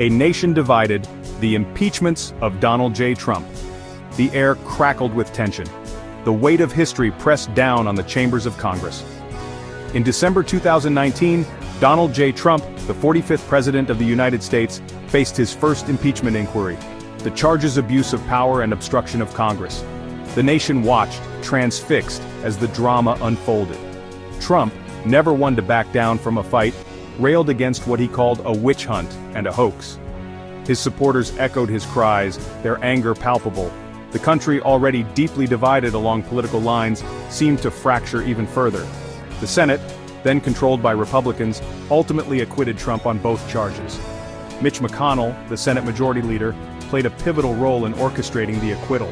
A nation divided, the impeachments of Donald J. Trump. The air crackled with tension. The weight of history pressed down on the chambers of Congress. In December 2019, Donald J. Trump, the 45th President of the United States, faced his first impeachment inquiry. The charges: abuse of power and obstruction of Congress. The nation watched, transfixed, as the drama unfolded. Trump, never one to back down from a fight, railed against what he called a witch hunt and a hoax. His supporters echoed his cries, their anger palpable. The country, already deeply divided along political lines, seemed to fracture even further. The Senate, then controlled by Republicans, ultimately acquitted Trump on both charges. Mitch McConnell, the Senate Majority Leader, played a pivotal role in orchestrating the acquittal.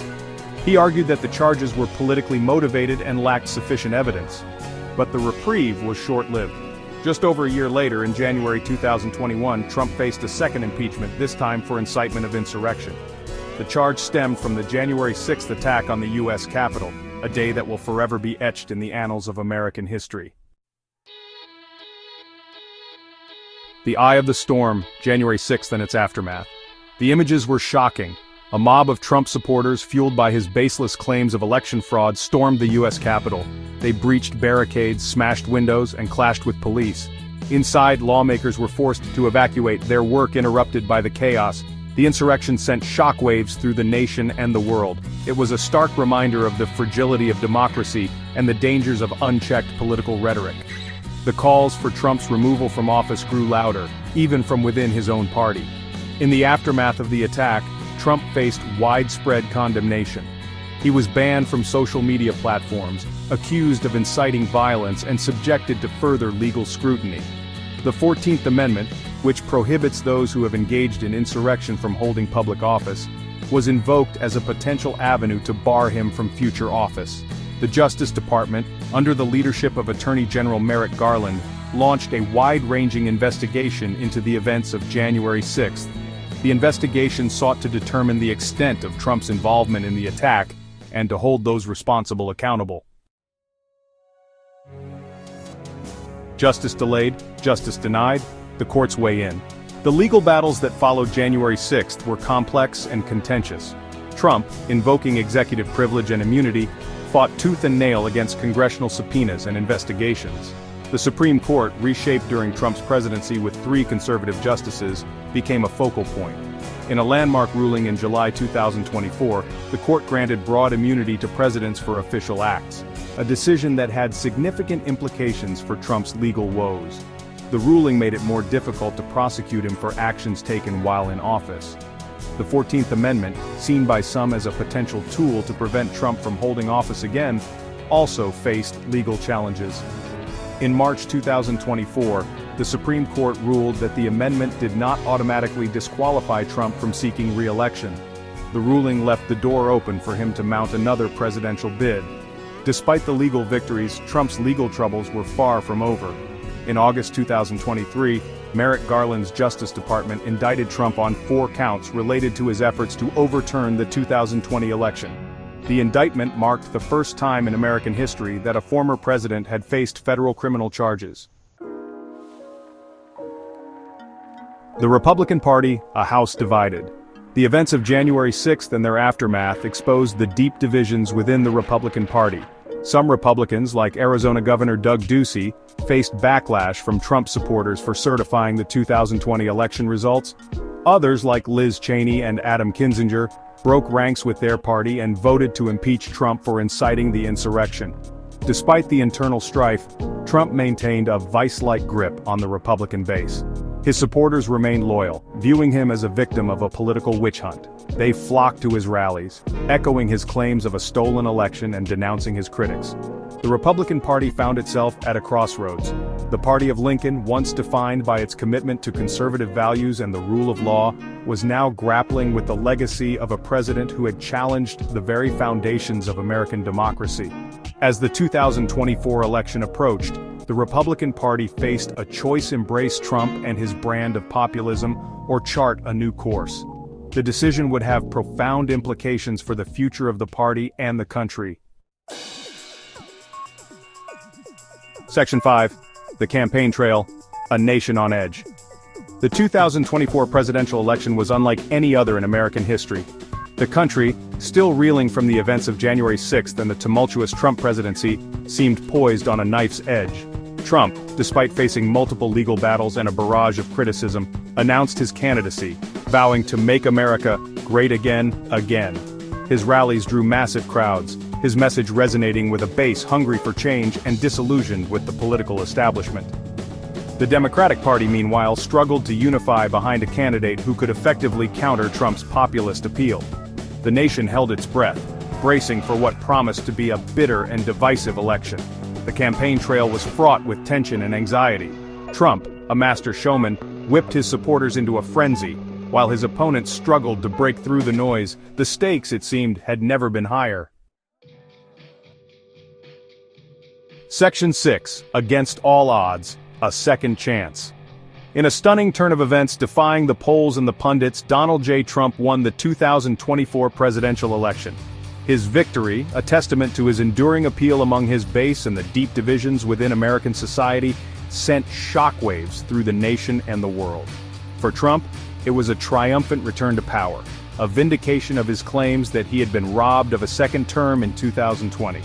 He argued that the charges were politically motivated and lacked sufficient evidence. But the reprieve was short-lived. Just over a year later, in January 2021, Trump faced a second impeachment, this time for incitement of insurrection. The charge stemmed from the January 6th attack on the U.S. Capitol, a day that will forever be etched in the annals of American history. The eye of the storm, January 6th and its aftermath. The images were shocking. A mob of Trump supporters, fueled by his baseless claims of election fraud, stormed the U.S. Capitol. They breached barricades, smashed windows, and clashed with police. Inside, lawmakers were forced to evacuate, their work interrupted by the chaos. The insurrection sent shockwaves through the nation and the world. It was a stark reminder of the fragility of democracy and the dangers of unchecked political rhetoric. The calls for Trump's removal from office grew louder, even from within his own party. In the aftermath of the attack, Trump faced widespread condemnation. He was banned from social media platforms, accused of inciting violence, and subjected to further legal scrutiny. The 14th Amendment, which prohibits those who have engaged in insurrection from holding public office, was invoked as a potential avenue to bar him from future office. The Justice Department, under the leadership of Attorney General Merrick Garland, launched a wide-ranging investigation into the events of January 6th. The investigation sought to determine the extent of Trump's involvement in the attack and to hold those responsible accountable. Justice delayed, justice denied, the courts weigh in. The legal battles that followed January 6th were complex and contentious. Trump, invoking executive privilege and immunity, fought tooth and nail against congressional subpoenas and investigations. The Supreme Court, reshaped during Trump's presidency with 3 conservative justices, became a focal point. In a landmark ruling in July 2024, the court granted broad immunity to presidents for official acts, a decision that had significant implications for Trump's legal woes. The ruling made it more difficult to prosecute him for actions taken while in office. The 14th Amendment, seen by some as a potential tool to prevent Trump from holding office again, also faced legal challenges. In March 2024, the Supreme Court ruled that the amendment did not automatically disqualify Trump from seeking re-election. The ruling left the door open for him to mount another presidential bid. Despite the legal victories, Trump's legal troubles were far from over. In August 2023, Merrick Garland's Justice Department indicted Trump on 4 counts related to his efforts to overturn the 2020 election. The indictment marked the first time in American history that a former president had faced federal criminal charges. The Republican Party, a house divided. The events of January 6th and their aftermath exposed the deep divisions within the Republican Party. Some Republicans, like Arizona Governor Doug Ducey, faced backlash from Trump supporters for certifying the 2020 election results. Others, like Liz Cheney and Adam Kinzinger, broke ranks with their party and voted to impeach Trump for inciting the insurrection. Despite the internal strife, Trump maintained a vice-like grip on the Republican base. His supporters remained loyal, viewing him as a victim of a political witch hunt. They flocked to his rallies, echoing his claims of a stolen election and denouncing his critics. The Republican Party found itself at a crossroads. The party of Lincoln, once defined by its commitment to conservative values and the rule of law, was now grappling with the legacy of a president who had challenged the very foundations of American democracy. As the 2024 election approached, the Republican Party faced a choice: embrace Trump and his brand of populism, or chart a new course. The decision would have profound implications for the future of the party and the country. Section 5. The Campaign Trail, a Nation on Edge. The 2024 presidential election was unlike any other in American history. The country, still reeling from the events of January 6th and the tumultuous Trump presidency, seemed poised on a knife's edge. Trump, despite facing multiple legal battles and a barrage of criticism, announced his candidacy, vowing to make America great again, again. His rallies drew massive crowds, his message resonating with a base hungry for change and disillusioned with the political establishment. The Democratic Party, meanwhile, struggled to unify behind a candidate who could effectively counter Trump's populist appeal. The nation held its breath, bracing for what promised to be a bitter and divisive election. The campaign trail was fraught with tension and anxiety. Trump, a master showman, whipped his supporters into a frenzy, while his opponents struggled to break through the noise. The stakes, it seemed, had never been higher. Section 6. Against all odds, a second chance. In a stunning turn of events defying the polls and the pundits, Donald J. Trump won the 2024 presidential election. His victory, a testament to his enduring appeal among his base and the deep divisions within American society, sent shockwaves through the nation and the world. For Trump, it was a triumphant return to power, a vindication of his claims that he had been robbed of a second term in 2020.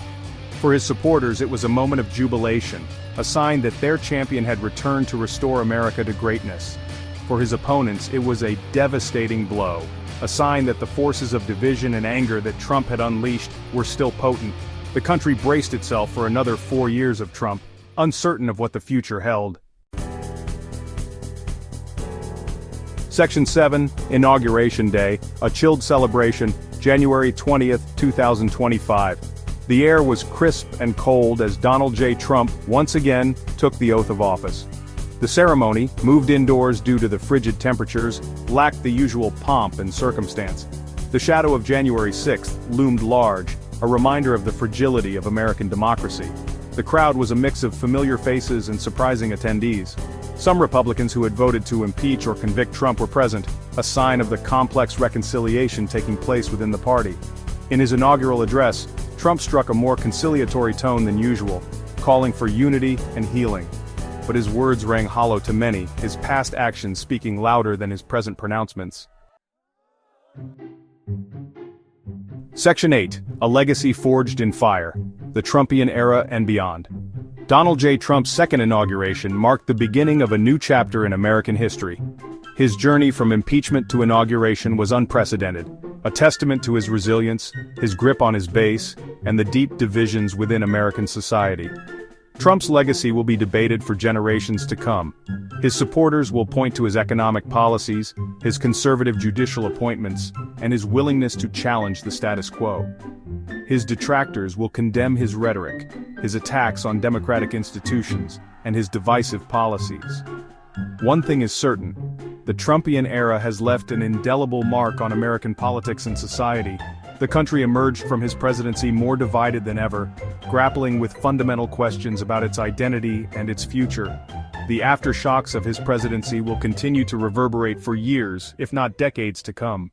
For his supporters, it was a moment of jubilation, a sign that their champion had returned to restore America to greatness. For his opponents, it was a devastating blow, a sign that the forces of division and anger that Trump had unleashed were still potent. The country braced itself for another 4 years of Trump, uncertain of what the future held. Section 7, Inauguration Day, a chilled celebration, January 20th, 2025. The air was crisp and cold as Donald J. Trump once again took the oath of office. The ceremony, moved indoors due to the frigid temperatures, lacked the usual pomp and circumstance. The shadow of January 6th loomed large, a reminder of the fragility of American democracy. The crowd was a mix of familiar faces and surprising attendees. Some Republicans who had voted to impeach or convict Trump were present, a sign of the complex reconciliation taking place within the party. In his inaugural address, Trump struck a more conciliatory tone than usual, calling for unity and healing. But his words rang hollow to many, his past actions speaking louder than his present pronouncements. Section 8, a legacy forged in fire, the Trumpian era and beyond. Donald J. Trump's second inauguration marked the beginning of a new chapter in American history. His journey from impeachment to inauguration was unprecedented, a testament to his resilience, his grip on his base, and the deep divisions within American society. Trump's legacy will be debated for generations to come. His supporters will point to his economic policies, his conservative judicial appointments, and his willingness to challenge the status quo. His detractors will condemn his rhetoric, his attacks on democratic institutions, and his divisive policies. One thing is certain: the Trumpian era has left an indelible mark on American politics and society. The country emerged from his presidency more divided than ever, grappling with fundamental questions about its identity and its future. The aftershocks of his presidency will continue to reverberate for years, if not decades, to come.